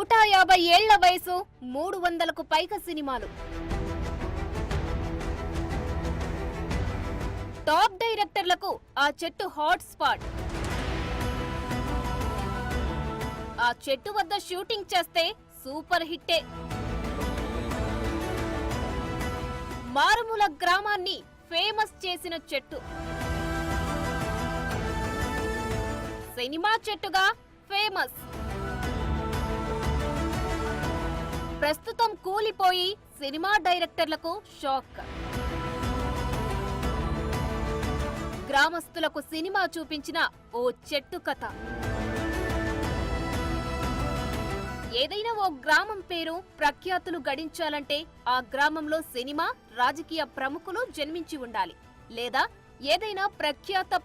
150 ఏళ్ల వయసు, 300కు పైగా సినిమాలు. టాప్ డైరెక్టర్లకు ఆ చెట్టు హాట్ స్పాట్. ఆ చెట్టు వద్ద షూటింగ్ చేస్తే సూపర్ హిట్టే. మారుమూల గ్రామాన్ని ఫేమస్ చేసిన చెట్టు. సినిమా చెట్టుగా ఫేమస్. ప్రస్తుతం కూలిపోయి సినిమా డైరెక్టర్లకు షాక్. గ్రామస్తులకు సినిమా చూపించిన ఓ చెట్టు కథ. ఏదైనా ఓ గ్రామం పేరు ప్రఖ్యాతులు గడించాలంటే ఆ గ్రామంలో సినిమా, రాజకీయ ప్రముఖులు జన్మించి ఉండాలి, లేదా ఏదైనా ప్రఖ్యాత